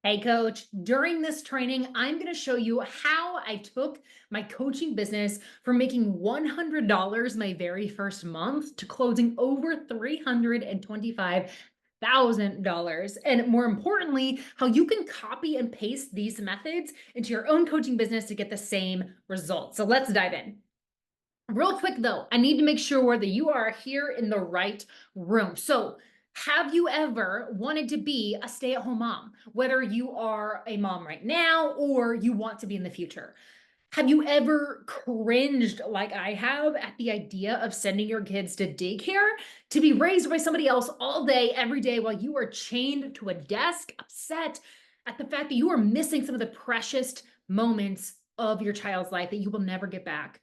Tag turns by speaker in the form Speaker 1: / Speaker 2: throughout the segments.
Speaker 1: Hey, coach, during this training, I'm going to show you how I took my coaching business from making $100 my very first month to closing over $325,000. And more importantly, how you can copy and paste these methods into your own coaching business to get the same results. So let's dive in. Real quick though, I need to make sure that you are here in the right room. So, have you ever wanted to be a stay at home mom, whether you are a mom right now or you want to be in the future? Have you ever cringed like I have at the idea of sending your kids to daycare to be raised by somebody else all day, every day, while you are chained to a desk, upset at the fact that you are missing some of the precious moments of your child's life that you will never get back?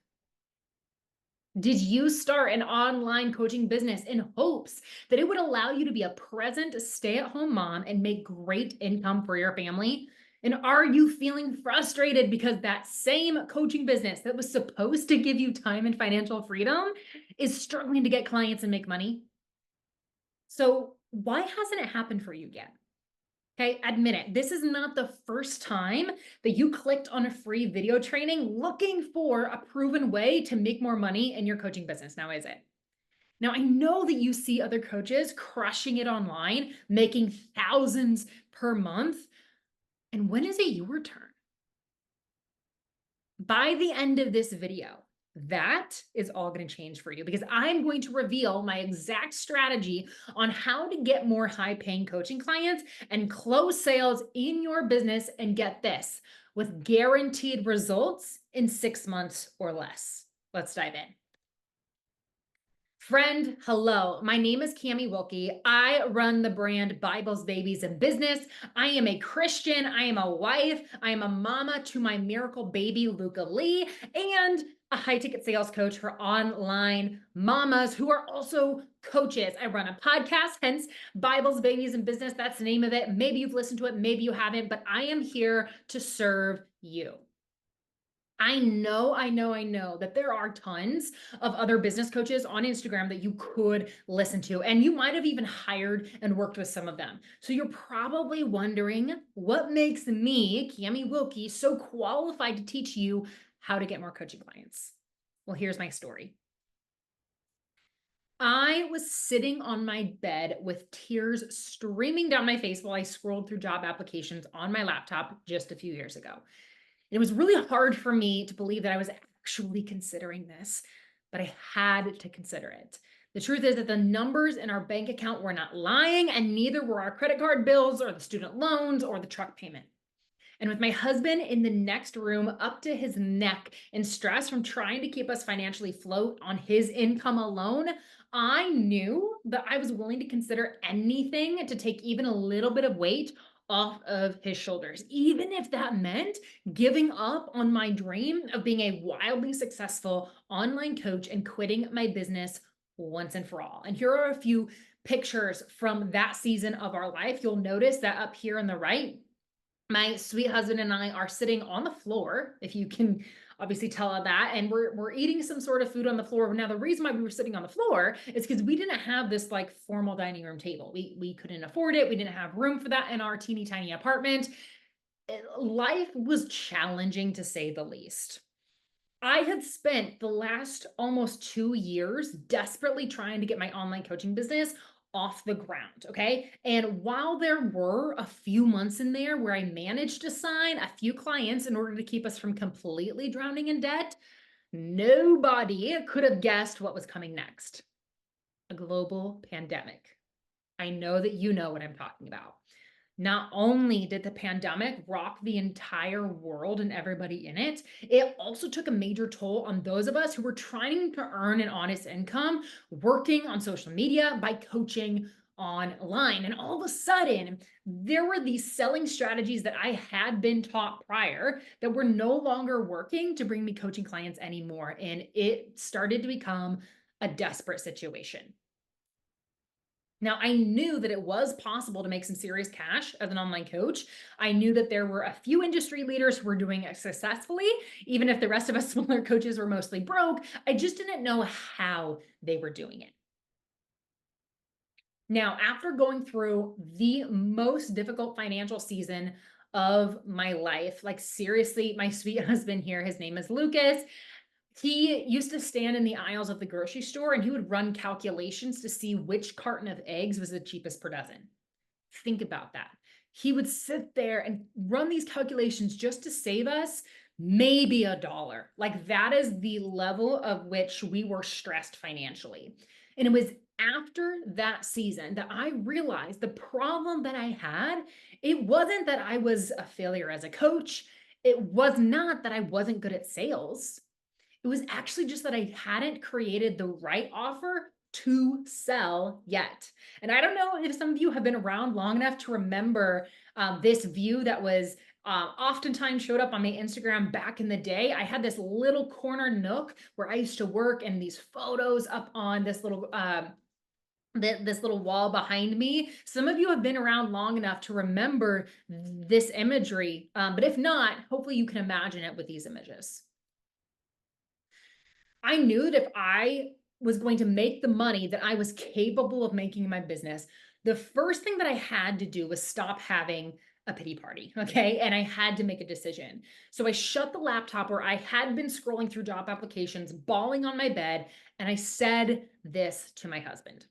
Speaker 1: Did you start an online coaching business in hopes that it would allow you to be a present stay at home mom and make great income for your family? And are you feeling frustrated because that same coaching business that was supposed to give you time and financial freedom is struggling to get clients and make money? So, why hasn't it happened for you yet? Okay, admit it. This is not the first time that you clicked on a free video training looking for a proven way to make more money in your coaching business. Now, is it? Now, I know that you see other coaches crushing it online, making thousands per month. And when is it your turn? By the end of this video, that is all going to change for you because I'm going to reveal my exact strategy on how to get more high paying coaching clients and close sales in your business and get this with guaranteed results in 6 months or less. Let's dive in. Friend, hello. My name is Cami Wilkie. I run the brand Bibles, Babies, and Business. I am a Christian. I am a wife. I am a mama to my miracle baby, Luca Lee, and a high ticket sales coach for online mamas who are also coaches. I run a podcast, hence Bibles, Babies, and Business. That's the name of it. Maybe you've listened to it, maybe you haven't, but I am here to serve you. I know that there are tons of other business coaches on Instagram that you could listen to, and you might have even hired and worked with some of them. So you're probably wondering what makes me, Cami Wilkie, so qualified to teach you how to get more coaching clients. Well, here's my story. I was sitting on my bed with tears streaming down my face while I scrolled through job applications on my laptop just a few years ago. It was really hard for me to believe that I was actually considering this, but I had to consider it. The truth is that the numbers in our bank account were not lying, and neither were our credit card bills or the student loans or the truck payment. And with my husband in the next room, up to his neck in stress from trying to keep us financially afloat on his income alone, I knew that I was willing to consider anything to take even a little bit of weight off of his shoulders, even if that meant giving up on my dream of being a wildly successful online coach and quitting my business once and for all. And here are a few pictures from that season of our life. You'll notice that up here on the right, my sweet husband and I are sitting on the floor, if you can obviously tell that, and we're eating some sort of food on the floor. Now, the reason why we were sitting on the floor is because we didn't have this like formal dining room table. We couldn't afford it. We didn't have room for that in our teeny tiny apartment. Life was challenging to say the least. I had spent the last almost 2 years desperately trying to get my online coaching business off the ground. Okay. And while there were a few months in there where I managed to sign a few clients in order to keep us from completely drowning in debt, nobody could have guessed what was coming next: a global pandemic. I know that you know what I'm talking about. Not only did the pandemic rock the entire world and everybody in it, it also took a major toll on those of us who were trying to earn an honest income, working on social media by coaching online. And all of a sudden, there were these selling strategies that I had been taught prior that were no longer working to bring me coaching clients anymore. And it started to become a desperate situation. Now, I knew that it was possible to make some serious cash as an online coach. I knew that there were a few industry leaders who were doing it successfully, even if the rest of us smaller coaches were mostly broke. I just didn't know how they were doing it. Now, after going through the most difficult financial season of my life, like seriously, my sweet husband here, his name is Lucas. He used to stand in the aisles of the grocery store and he would run calculations to see which carton of eggs was the cheapest per dozen. Think about that. He would sit there and run these calculations just to save us maybe $1. Like that is the level of which we were stressed financially. And it was after that season that I realized the problem that I had, it wasn't that I was a failure as a coach. It was not that I wasn't good at sales. It was actually just that I hadn't created the right offer to sell yet. And I don't know if some of you have been around long enough to remember this view that was oftentimes showed up on my Instagram back in the day. I had this little corner nook where I used to work, and these photos up on this little this little wall behind me. Some of you have been around long enough to remember this imagery, but if not, hopefully you can imagine it with these images. I knew that if I was going to make the money that I was capable of making in my business, the first thing that I had to do was stop having a pity party. Okay. And I had to make a decision. So I shut the laptop where I had been scrolling through job applications, bawling on my bed. And I said this to my husband: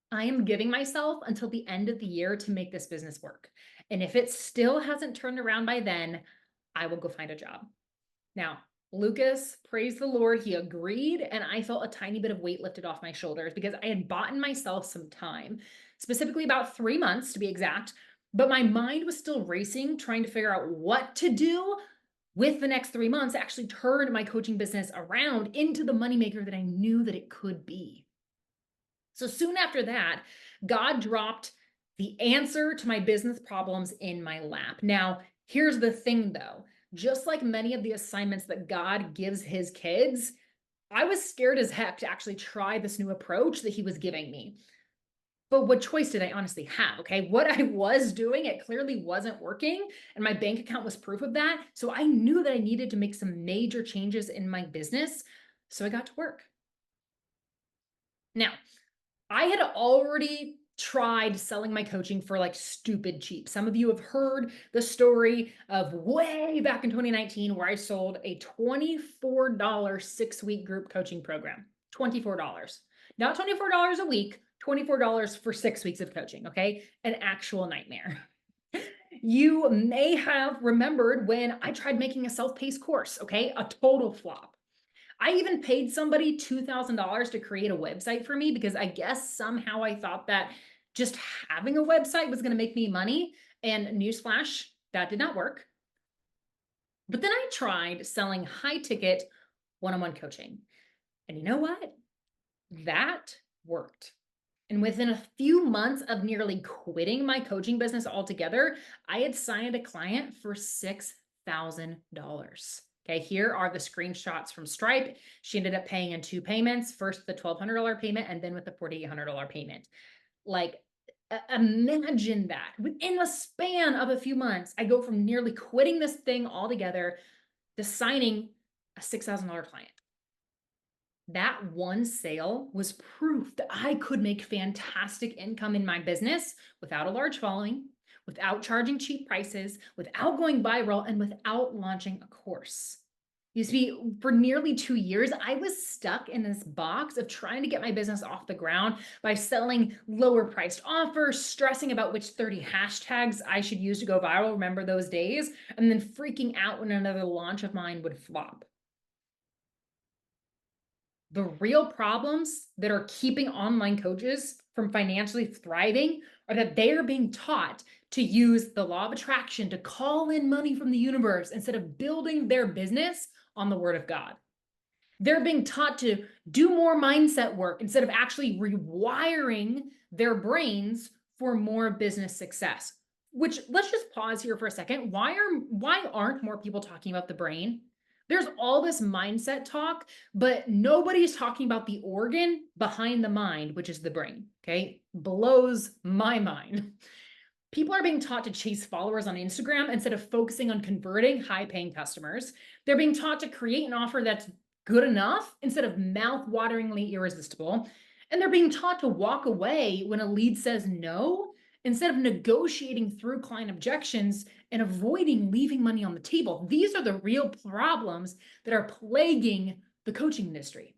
Speaker 1: I am giving myself until the end of the year to make this business work. And if it still hasn't turned around by then, I will go find a job. Now, Lucas, praise the Lord, he agreed, and I felt a tiny bit of weight lifted off my shoulders because I had bought in myself some time, specifically about 3 months to be exact. But my mind was still racing, trying to figure out what to do with the next 3 months, actually turn my coaching business around into the moneymaker that I knew that it could be. So soon after that, God dropped the answer to my business problems in my lap. Now, here's the thing though. Just like many of the assignments that God gives his kids, I was scared as heck to actually try this new approach that he was giving me. But what choice did I honestly have? Okay. What I was doing, it clearly wasn't working. And my bank account was proof of that. So I knew that I needed to make some major changes in my business. So I got to work. Now, I had already tried selling my coaching for like stupid cheap. Some of you have heard the story of way back in 2019 where I sold a $24 6-week group coaching program. $24. Not $24 a week, $24 for 6 weeks of coaching, okay? An actual nightmare. You may have remembered when I tried making a self-paced course, okay? A total flop. I even paid somebody $2,000 to create a website for me because I guess somehow I thought that just having a website was going to make me money. And newsflash, that did not work. But then I tried selling high ticket one-on-one coaching. And you know what? That worked. And within a few months of nearly quitting my coaching business altogether, I had signed a client for $6,000. Okay, here are the screenshots from Stripe. She ended up paying in 2 payments, first the $1,200 payment and then with the $4,800 payment. Like, imagine that within a span of a few months, I go from nearly quitting this thing altogether to signing a $6,000 client. That one sale was proof that I could make fantastic income in my business without a large following, without charging cheap prices, without going viral, and without launching a course. You see, for nearly 2 years, I was stuck in this box of trying to get my business off the ground by selling lower priced offers, stressing about which 30 hashtags I should use to go viral. Remember those days? And then freaking out when another launch of mine would flop. The real problems that are keeping online coaches from financially thriving are that they are being taught to use the law of attraction to call in money from the universe instead of building their business on the word of God. They're being taught to do more mindset work instead of actually rewiring their brains for more business success. Which, let's just pause here for a second. Why aren't more people talking about the brain? There's all this mindset talk, but nobody's talking about the organ behind the mind, which is the brain. Okay. Blows my mind. People are being taught to chase followers on Instagram instead of focusing on converting high-paying customers. They're being taught to create an offer that's good enough instead of mouth-wateringly irresistible. And they're being taught to walk away when a lead says no, instead of negotiating through client objections and avoiding leaving money on the table. These are the real problems that are plaguing the coaching industry.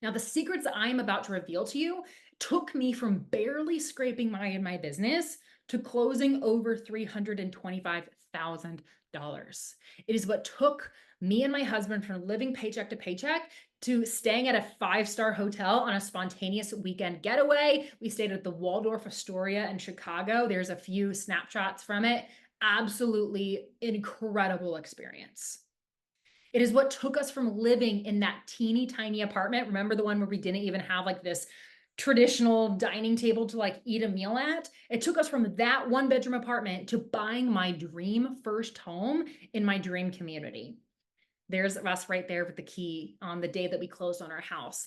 Speaker 1: Now, the secrets I'm about to reveal to you took me from barely scraping my business to closing over $325,000. It is what took me and my husband from living paycheck to paycheck to staying at a five-star hotel on a spontaneous weekend getaway. We stayed at the Waldorf Astoria in Chicago. There's a few snapshots from it. Absolutely incredible experience. It is what took us from living in that teeny tiny apartment. Remember the one where we didn't even have like this traditional dining table to like eat a meal at? It took us from that one bedroom apartment to buying my dream first home in my dream community. There's us right there with the key on the day that we closed on our house.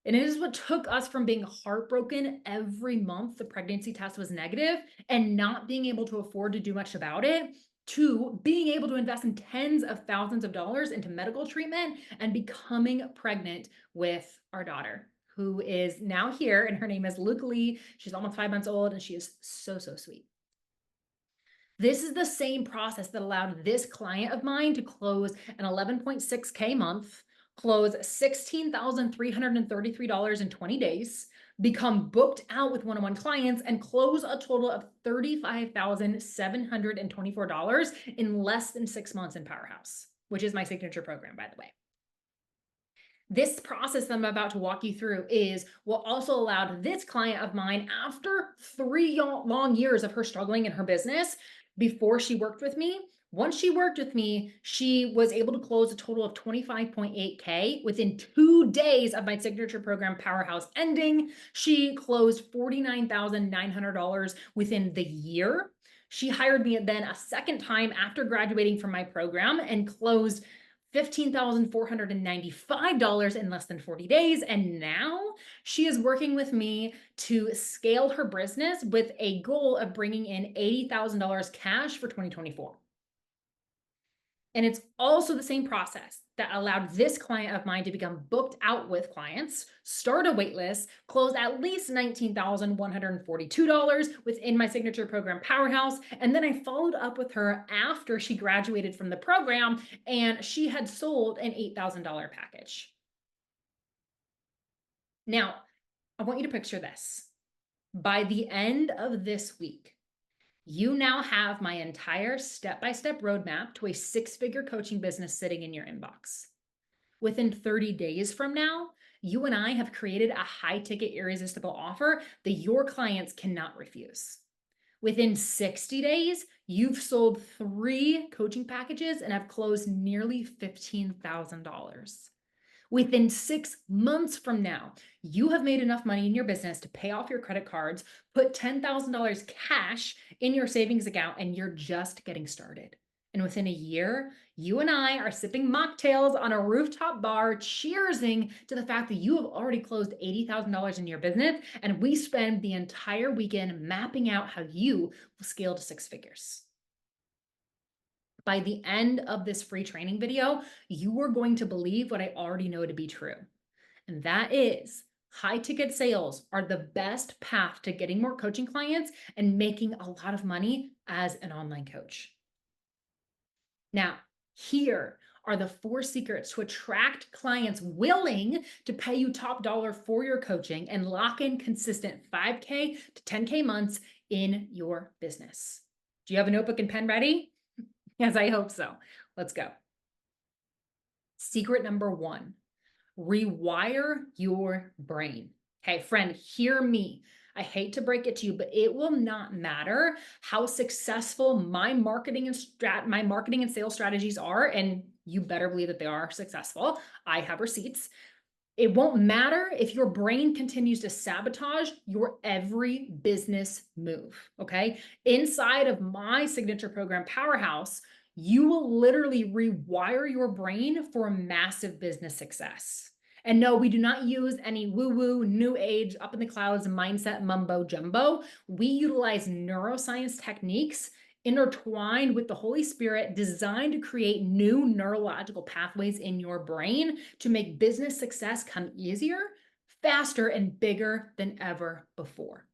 Speaker 1: And it is what took us from being heartbroken every month the pregnancy test was negative and not being able to afford to do much about it to being able to invest in tens of thousands of dollars into medical treatment and becoming pregnant with our daughter, who is now here. And her name is Luke Lee. She's almost 5 months old and she is so, so sweet. This is the same process that allowed this client of mine to close an 11.6K month, close $16,333 in 20 days, become booked out with one-on-one clients, and close a total of $35,724 in less than 6 months in Powerhouse, which is my signature program, by the way. This process that I'm about to walk you through is what also allowed this client of mine, after 3 long years of her struggling in her business, before she worked with me, once she worked with me, she was able to close a total of 25.8K within 2 days of my signature program Powerhouse ending. She closed $49,900 within the year. She hired me then a second time after graduating from my program and closed $15,495 in less than 40 days. And now she is working with me to scale her business with a goal of bringing in $80,000 cash for 2024. And it's also the same process that allowed this client of mine to become booked out with clients, start a wait list, close at least $19,142 within my signature program Powerhouse. And then I followed up with her after she graduated from the program and she had sold an $8,000 package. Now, I want you to picture this. By the end of this week, you now have my entire step-by-step roadmap to a 6-figure coaching business sitting in your inbox. Within 30 days from now, you and I have created a high-ticket, irresistible offer that your clients cannot refuse. Within 60 days, you've sold 3 coaching packages and have closed nearly $15,000. Within 6 months from now, you have made enough money in your business to pay off your credit cards, put $10,000 cash in your savings account, and you're just getting started. And within a year, you and I are sipping mocktails on a rooftop bar, cheersing to the fact that you have already closed $80,000 in your business, and we spend the entire weekend mapping out how you will scale to 6 figures. By the end of this free training video, you are going to believe what I already know to be true. And that is high ticket sales are the best path to getting more coaching clients and making a lot of money as an online coach. Now, here are the 4 secrets to attract clients willing to pay you top dollar for your coaching and lock in consistent 5K to 10K months in your business. Do you have a notebook and pen ready? Yes, I hope so. Let's go. Secret number 1, rewire your brain. Okay, friend, hear me. I hate to break it to you, but it will not matter how successful my marketing and sales strategies are, and you better believe that they are successful. I have receipts. It won't matter if your brain continues to sabotage your every business move, okay? Inside of my signature program, Powerhouse, you will literally rewire your brain for massive business success. And no, we do not use any woo-woo, new age, up in the clouds mindset mumbo jumbo. We utilize neuroscience techniques intertwined with the Holy Spirit, designed to create new neurological pathways in your brain to make business success come easier, faster and bigger than ever before.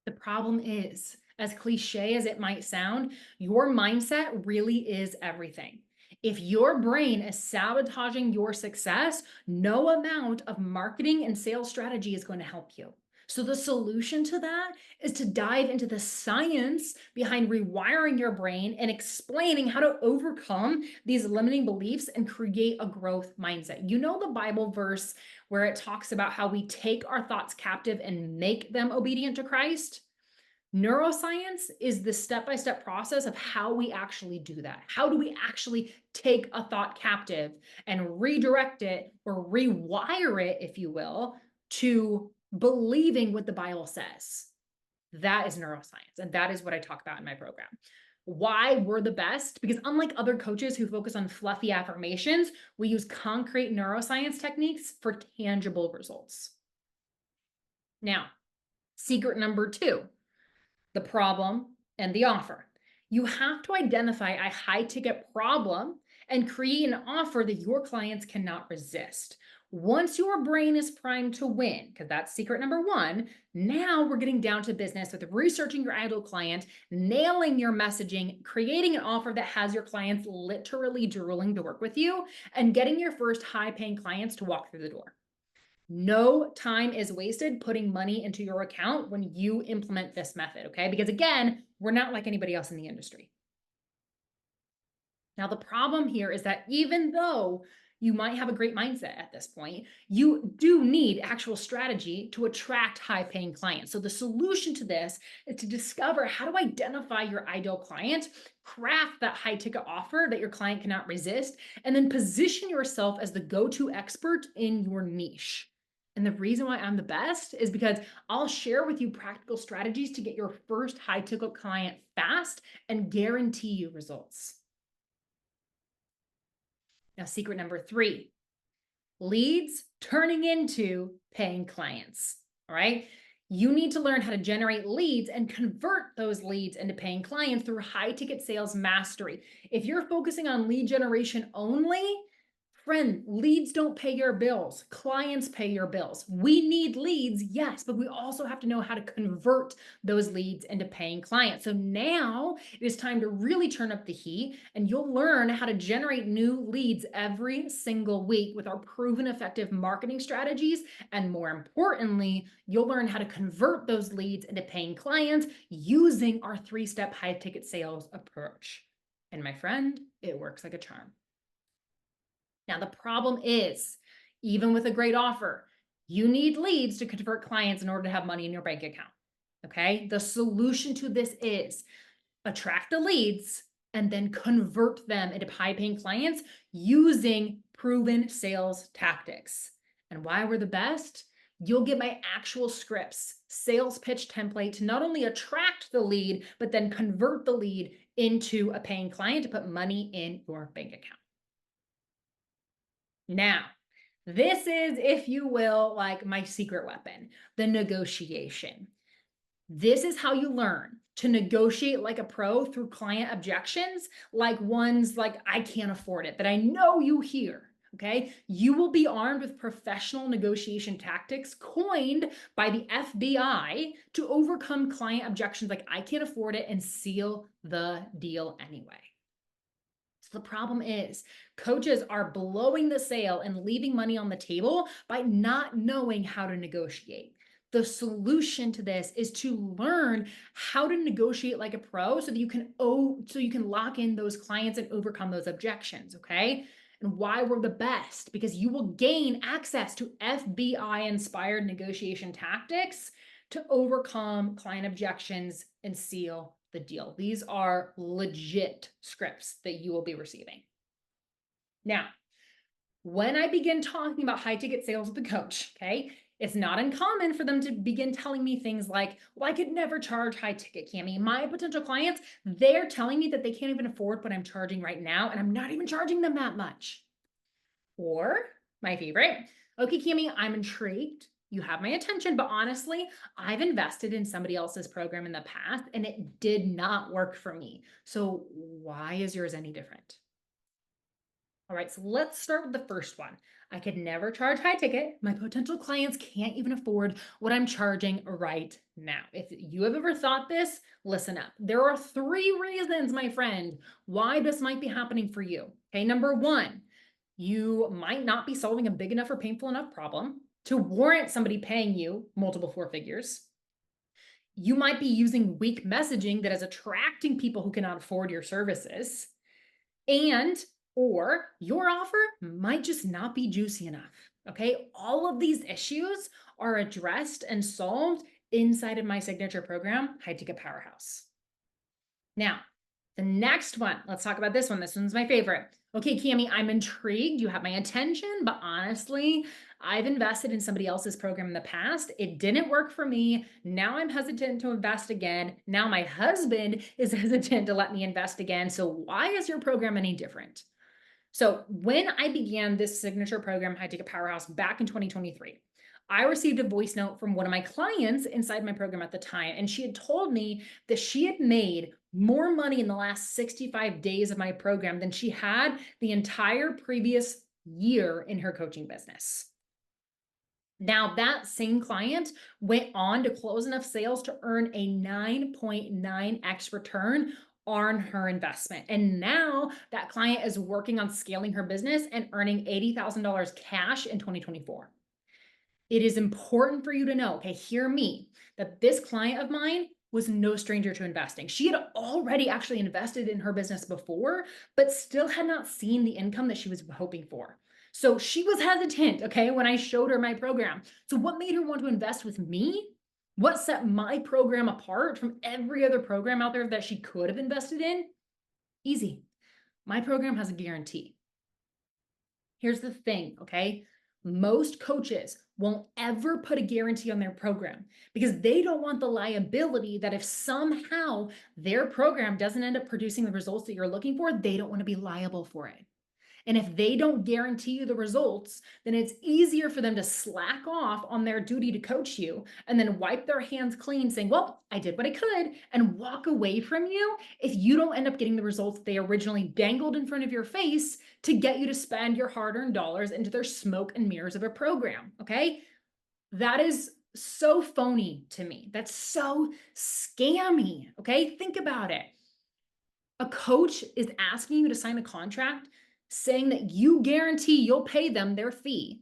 Speaker 1: The problem is, as cliche as it might sound, your mindset really is everything. If your brain is sabotaging your success, no amount of marketing and sales strategy is going to help you. So, the solution to that is to dive into the science behind rewiring your brain and explaining how to overcome these limiting beliefs and create a growth mindset. You know, the Bible verse where it talks about how we take our thoughts captive and make them obedient to Christ? Neuroscience is the step by step process of how we actually do that. How do we actually take a thought captive and redirect it or rewire it, if you will, to believing what the Bible says? That is neuroscience. And that is what I talk about in my program. Why we're the best? Because unlike other coaches who focus on fluffy affirmations, we use concrete neuroscience techniques for tangible results. Now, secret number 2, the problem and the offer. You have to identify a high ticket problem and create an offer that your clients cannot resist. Once your brain is primed to win, because that's secret number 1, now we're getting down to business with researching your ideal client, nailing your messaging, creating an offer that has your clients literally drooling to work with you, and getting your first high paying clients to walk through the door. No time is wasted putting money into your account when you implement this method, okay? Because again, we're not like anybody else in the industry. Now, the problem here is that even though you might have a great mindset at this point, you do need actual strategy to attract high paying clients. So, the solution to this is to discover how to identify your ideal client, craft that high ticket offer that your client cannot resist, and then position yourself as the go to expert in your niche. And the reason why I'm the best is because I'll share with you practical strategies to get your first high ticket client fast and guarantee you results. Now, secret number 3, leads turning into paying clients. All right. You need to learn how to generate leads and convert those leads into paying clients through high ticket sales mastery. If you're focusing on lead generation only, friend, leads don't pay your bills. Clients pay your bills. We need leads, yes, but we also have to know how to convert those leads into paying clients. So now it is time to really turn up the heat, and you'll learn how to generate new leads every single week with our proven effective marketing strategies. And more importantly, you'll learn how to convert those leads into paying clients using our 3-step high ticket sales approach. And my friend, it works like a charm. Now, the problem is, even with a great offer, you need leads to convert clients in order to have money in your bank account. Okay. The solution to this is attract the leads and then convert them into high paying clients using proven sales tactics. And why we're the best? You'll get my actual scripts, sales pitch template to not only attract the lead, but then convert the lead into a paying client to put money in your bank account. Now, this is, if you will, like my secret weapon, the negotiation. This is how you learn to negotiate like a pro through client objections, like ones like, I can't afford it, that I know you hear. Okay. You will be armed with professional negotiation tactics coined by the FBI to overcome client objections like, I can't afford it, and seal the deal anyway. The problem is coaches are blowing the sale and leaving money on the table by not knowing how to negotiate. The solution to this is to learn how to negotiate like a pro so that you can lock in those clients and overcome those objections, okay? And why we're the best, because you will gain access to FBI inspired negotiation tactics to overcome client objections and seal the deal. These are legit scripts that you will be receiving. Now, when I begin talking about high ticket sales with the coach, okay, it's not uncommon for them to begin telling me things like, well, I could never charge high ticket, Cami. My potential clients, they're telling me that they can't even afford what I'm charging right now, and I'm not even charging them that much. Or my favorite, okay, Cami, I'm intrigued. You have my attention, but honestly, I've invested in somebody else's program in the past and it did not work for me. So why is yours any different? All right, so let's start with the first one. I could never charge high ticket. My potential clients can't even afford what I'm charging right now. If you have ever thought this, listen up. There are 3 reasons, my friend, why this might be happening for you. Okay, number one, you might not be solving a big enough or painful enough problem to warrant somebody paying you multiple 4 figures. You might be using weak messaging that is attracting people who cannot afford your services. And or your offer might just not be juicy enough. Okay. All of these issues are addressed and solved inside of my signature program, High Ticket Powerhouse. Now, the next one, let's talk about this one. This one's my favorite. Okay, Cami, I'm intrigued. You have my attention, but honestly, I've invested in somebody else's program in the past. It didn't work for me. Now I'm hesitant to invest again. Now my husband is hesitant to let me invest again. So why is your program any different? So when I began this signature program, High Ticket Powerhouse, back in 2023, I received a voice note from one of my clients inside my program at the time, and she had told me that she had made more money in the last 65 days of my program than she had the entire previous year in her coaching business. Now, that same client went on to close enough sales to earn a 9.9x return on her investment. And now that client is working on scaling her business and earning $80,000 cash in 2024. It is important for you to know, okay, hear me, that this client of mine was no stranger to investing. She had already actually invested in her business before, but still had not seen the income that she was hoping for. So she was hesitant, okay, when I showed her my program. So what made her want to invest with me? What set my program apart from every other program out there that she could have invested in? Easy. My program has a guarantee. Here's the thing, okay? Most coaches won't ever put a guarantee on their program because they don't want the liability that if somehow their program doesn't end up producing the results that you're looking for, they don't want to be liable for it. And if they don't guarantee you the results, then it's easier for them to slack off on their duty to coach you and then wipe their hands clean saying, well, I did what I could, and walk away from you if you don't end up getting the results they originally dangled in front of your face to get you to spend your hard-earned dollars into their smoke and mirrors of a program. Okay. That is so phony to me. That's so scammy. Okay. Think about it. A coach is asking you to sign a contract saying that you guarantee you'll pay them their fee,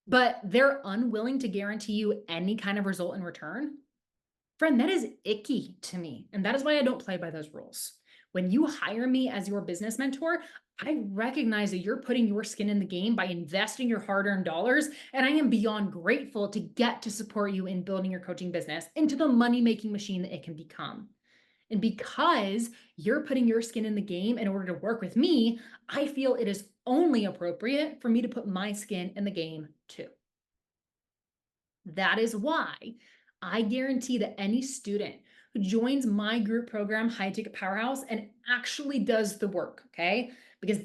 Speaker 1: but they're unwilling to guarantee you any kind of result in return. Friend, that is icky to me. And that is why I don't play by those rules. When you hire me as your business mentor, I recognize that you're putting your skin in the game by investing your hard-earned dollars. And I am beyond grateful to get to support you in building your coaching business into the money-making machine that it can become. And because you're putting your skin in the game in order to work with me, I feel it is only appropriate for me to put my skin in the game too. That is why I guarantee that any student who joins my group program, High Ticket Powerhouse, and actually does the work, okay? Because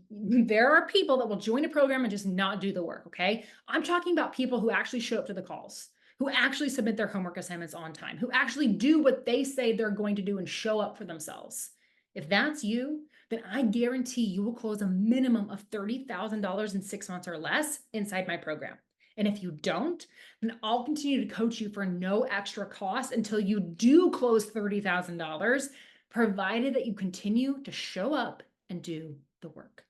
Speaker 1: there are people that will join a program and just not do the work, okay? I'm talking about people who actually show up to the calls, who actually submit their homework assignments on time, who actually do what they say they're going to do and show up for themselves. If that's you, then I guarantee you will close a minimum of $30,000 in 6 months or less inside my program. And if you don't, then I'll continue to coach you for no extra cost until you do close $30,000, provided that you continue to show up and do the work.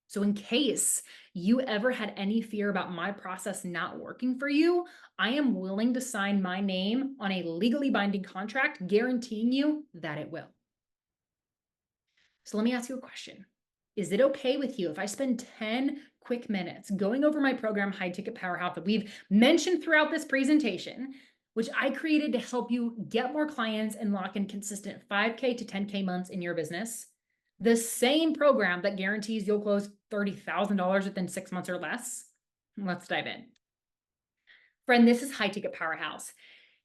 Speaker 1: So in case you ever had any fear about my process not working for you, I am willing to sign my name on a legally binding contract guaranteeing you that it will. So let me ask you a question. Is it okay with you if I spend 10 quick minutes going over my program, High Ticket Powerhouse, that we've mentioned throughout this presentation, which I created to help you get more clients and lock in consistent 5K to 10K months in your business? The same program that guarantees you'll close $30,000 within 6 months or less? Let's dive in. Friend, this is High Ticket Powerhouse,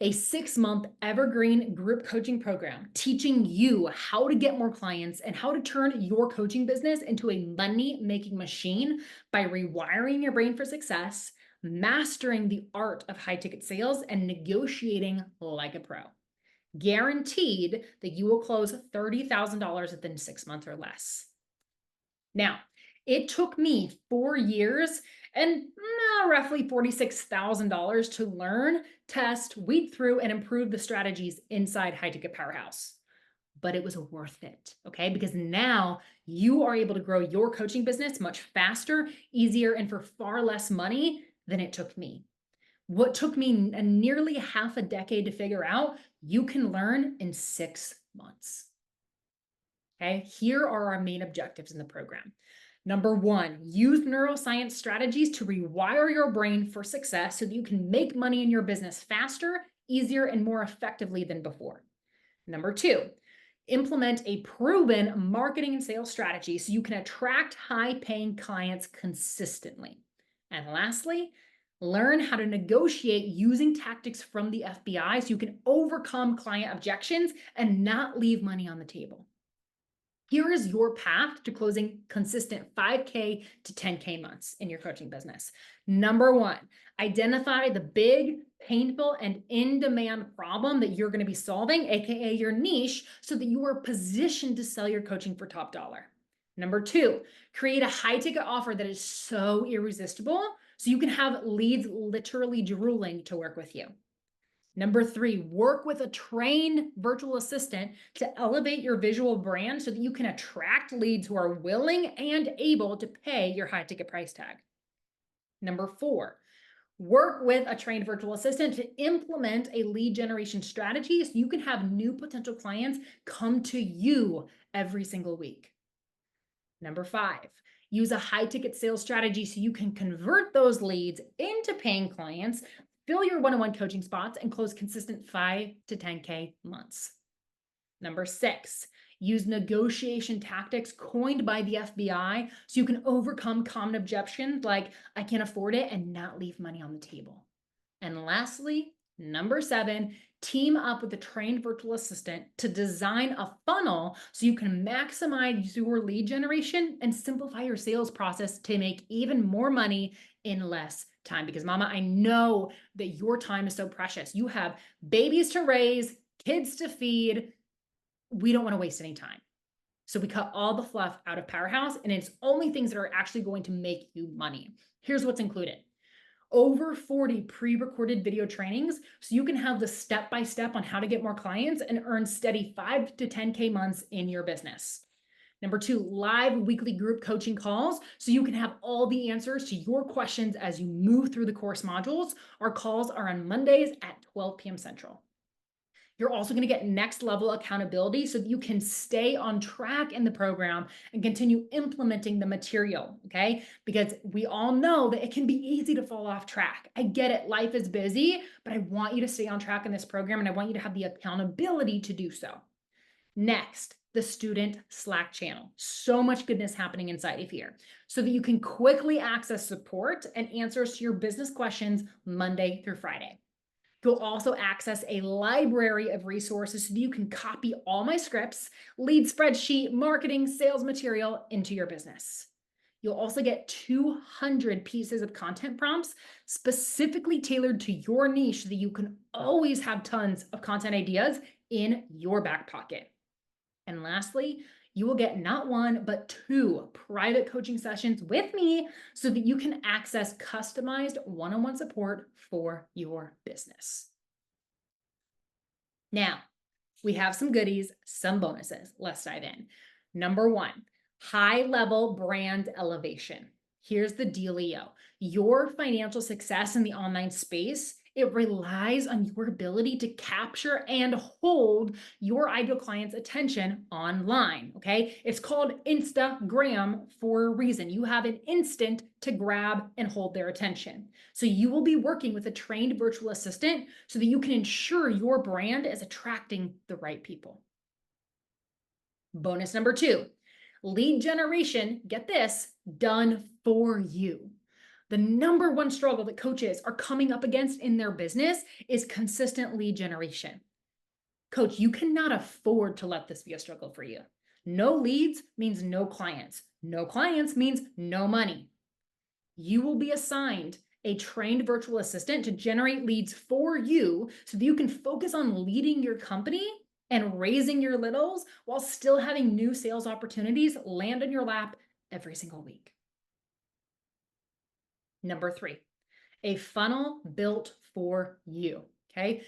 Speaker 1: a 6-month evergreen group coaching program teaching you how to get more clients and how to turn your coaching business into a money-making machine by rewiring your brain for success, mastering the art of high-ticket sales, and negotiating like a pro. Guaranteed that you will close $30,000 within 6 months or less. Now, It took me 4 years and roughly $46,000 to learn, test, weed through, and improve the strategies inside High Ticket Powerhouse. But it was worth it, okay? Because now you are able to grow your coaching business much faster, easier, and for far less money than it took me. What took me nearly half a decade to figure out, you can learn in 6 months. Okay, here are our main objectives in the program. Number one, use neuroscience strategies to rewire your brain for success so that you can make money in your business faster, easier, and more effectively than before. Number two, implement a proven marketing and sales strategy so you can attract high paying clients consistently. And lastly, learn how to negotiate using tactics from the FBI so you can overcome client objections and not leave money on the table. Here is your path to closing consistent 5K to 10K months in your coaching business. Number one, identify the big, painful, and in-demand problem that you're going to be solving, AKA your niche, so that you are positioned to sell your coaching for top dollar. Number two, create a high ticket offer that is so irresistible so you can have leads literally drooling to work with you. Number three, work with a trained virtual assistant to elevate your visual brand so that you can attract leads who are willing and able to pay your high ticket price tag. Number four, work with a trained virtual assistant to implement a lead generation strategy so you can have new potential clients come to you every single week. Number five, use a high ticket sales strategy so you can convert those leads into paying clients, fill your one-on-one coaching spots, and close consistent 5 to 10K months. Number six, use negotiation tactics coined by the FBI so you can overcome common objections like, I can't afford it, and not leave money on the table. And lastly, number seven, team up with a trained virtual assistant to design a funnel so you can maximize your lead generation and simplify your sales process to make even more money in less time. Because mama, I know that your time is so precious. You have babies to raise, kids to feed. We don't want to waste any time. So we cut all the fluff out of Powerhouse, and it's only things that are actually going to make you money. Here's what's included. Over 40 pre-recorded video trainings so you can have the step-by-step on how to get more clients and earn steady 5 to 10K months in your business. Number two, live weekly group coaching calls so you can have all the answers to your questions as you move through the course modules. Our calls are on Mondays at 12 p.m. Central. You're also going to get next level accountability so that you can stay on track in the program and continue implementing the material, okay? Because we all know that it can be easy to fall off track. I get it, life is busy, but I want you to stay on track in this program and I want you to have the accountability to do so. Next, the student Slack channel. So much goodness happening inside of here so that you can quickly access support and answers to your business questions Monday through Friday. You'll also access a library of resources so that you can copy all my scripts, lead spreadsheet, marketing, sales material into your business. You'll also get 200 pieces of content prompts specifically tailored to your niche so that you can always have tons of content ideas in your back pocket. And lastly, you will get not one, but 2 private coaching sessions with me so that you can access customized one-on-one support for your business. Now, we have some goodies, some bonuses. Let's dive in. Number one, high-level brand elevation. Here's the dealio. Your financial success in the online space, it relies on your ability to capture and hold your ideal client's attention online, okay? It's called Instagram for a reason. You have an instant to grab and hold their attention. So you will be working with a trained virtual assistant so that you can ensure your brand is attracting the right people. Bonus number 2, lead generation, get this, done for you. The number one struggle that coaches are coming up against in their business is consistent lead generation. Coach, you cannot afford to let this be a struggle for you. No leads means no clients. No clients means no money. You will be assigned a trained virtual assistant to generate leads for you so that you can focus on leading your company and raising your littles while still having new sales opportunities land in your lap every single week. Number 3, a funnel built for you. Okay.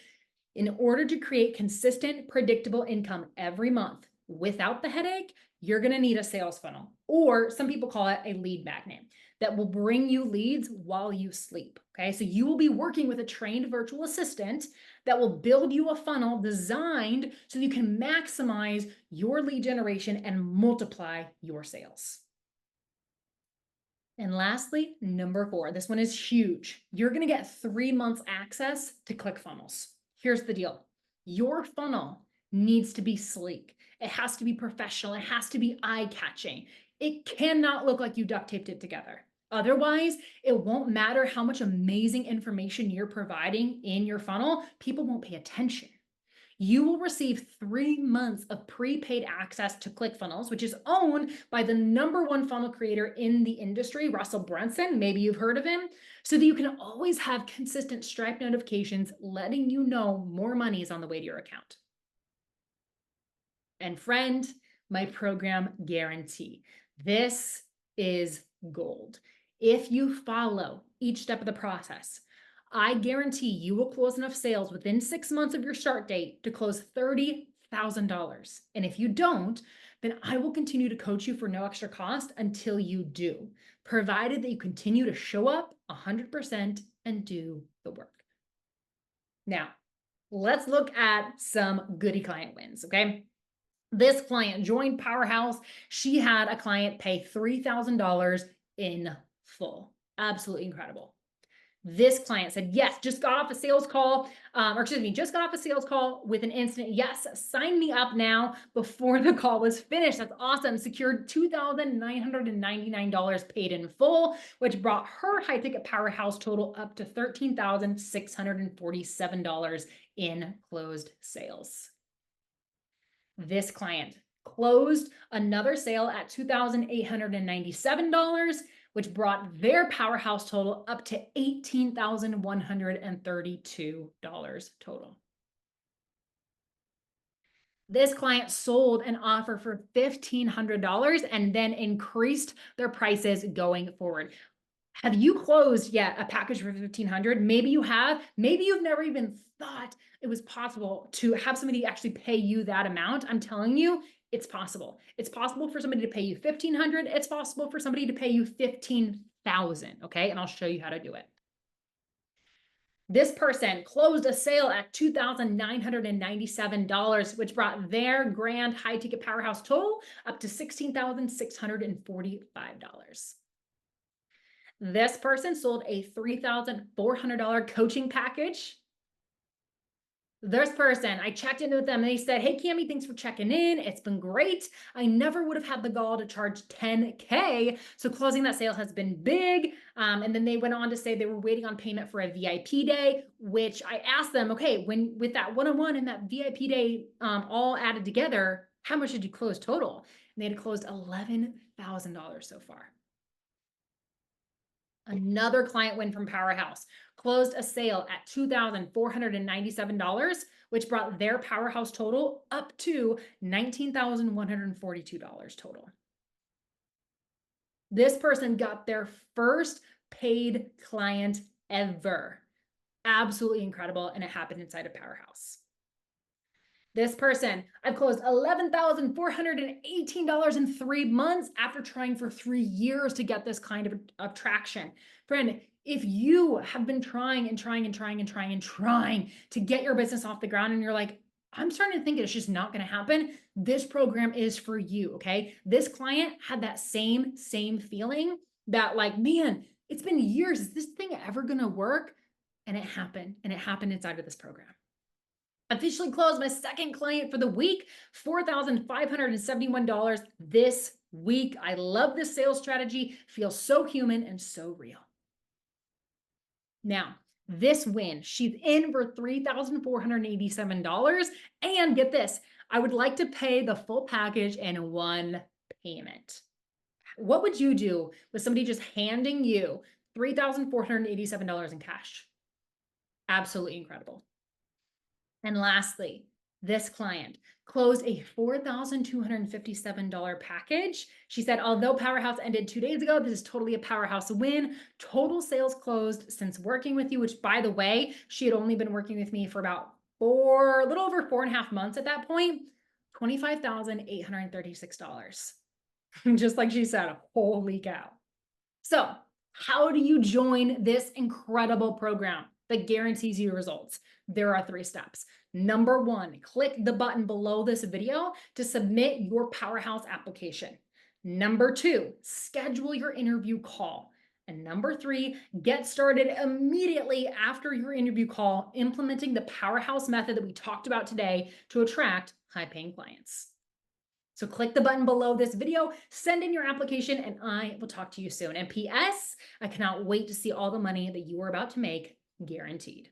Speaker 1: In order to create consistent, predictable income every month without the headache, you're going to need a sales funnel, or some people call it a lead magnet, that will bring you leads while you sleep. Okay. So you will be working with a trained virtual assistant that will build you a funnel designed so you can maximize your lead generation and multiply your sales. And lastly, number 4, this one is huge. You're going to get 3 months access to ClickFunnels. Here's the deal. Your funnel needs to be sleek. It has to be professional. It has to be eye-catching. It cannot look like you duct taped it together. Otherwise, it won't matter how much amazing information you're providing in your funnel. People won't pay attention. You will receive 3 months of prepaid access to ClickFunnels, which is owned by the #1 funnel creator in the industry, Russell Brunson. Maybe you've heard of him. So that you can always have consistent Stripe notifications letting you know more money is on the way to your account. And friend, my program guarantee. This is gold. If you follow each step of the process, I guarantee you will close enough sales within 6 months of your start date to close $30,000. And if you don't, then I will continue to coach you for no extra cost until you do, provided that you continue to show up 100% and do the work. Now, let's look at some goody client wins, okay? This client joined Powerhouse. She had a client pay $3,000 in full. Absolutely incredible. This client said, yes, just got off a sales call, just got off a sales call with an instant. Yes, sign me up now before the call was finished. That's awesome. Secured $2,999 paid in full, which brought her high ticket Powerhouse total up to $13,647 in closed sales. This client closed another sale at $2,897, which brought their Powerhouse total up to $18,132 total. This client sold an offer for $1,500 and then increased their prices going forward. Have you closed yet a package for $1,500? Maybe you have. Maybe you've never even thought it was possible to have somebody actually pay you that amount. I'm telling you, it's possible. It's possible for somebody to pay you $1,500. It's possible for somebody to pay you $15,000. Okay, and I'll show you how to do it. This person closed a sale at $2,997, which brought their grand high ticket Powerhouse total up to $16,645. This person sold a $3,400 coaching package. This person, I checked in with them and they said, hey, Cami, thanks for checking in. It's been great. I never would have had the gall to charge $10K. So closing that sale has been big. And then they went on to say they were waiting on payment for a VIP day, which I asked them, okay, with that one-on-one and that VIP day all added together, how much did you close total? And they had closed $11,000 so far. Another client win from Powerhouse closed a sale at $2,497, which brought their Powerhouse total up to $19,142 total. This person got their first paid client ever. Absolutely incredible. And it happened inside of Powerhouse. This person, I've closed $11,418 in 3 months after trying for 3 years to get this kind of traction. Friend, if you have been trying and trying to get your business off the ground and you're like, I'm starting to think it's just not going to happen, this program is for you, okay? This client had that same feeling that like, man, it's been years. Is this thing ever going to work? And it happened inside of this program. Officially closed my second client for the week, $4,571 this week. I love this sales strategy. Feels so human and so real. Now, this win, she's in for $3,487. And get this, I would like to pay the full package in one payment. What would you do with somebody just handing you $3,487 in cash? Absolutely incredible. And lastly, This client closed a $4,257 package. She said, although Powerhouse ended 2 days ago, this is totally a Powerhouse win. Total sales closed since working with you, which by the way, she had only been working with me for about a little over 4.5 months at that point, $25,836. Just like she said, holy cow. So how do you join this incredible program that guarantees you results? There are 3 steps. Number 1, click the button below this video to submit your Powerhouse application. Number 2, schedule your interview call. And number 3, get started immediately after your interview call, implementing the Powerhouse method that we talked about today to attract high-paying clients. So click the button below this video, send in your application, and I will talk to you soon. And PS, I cannot wait to see all the money that you are about to make, guaranteed.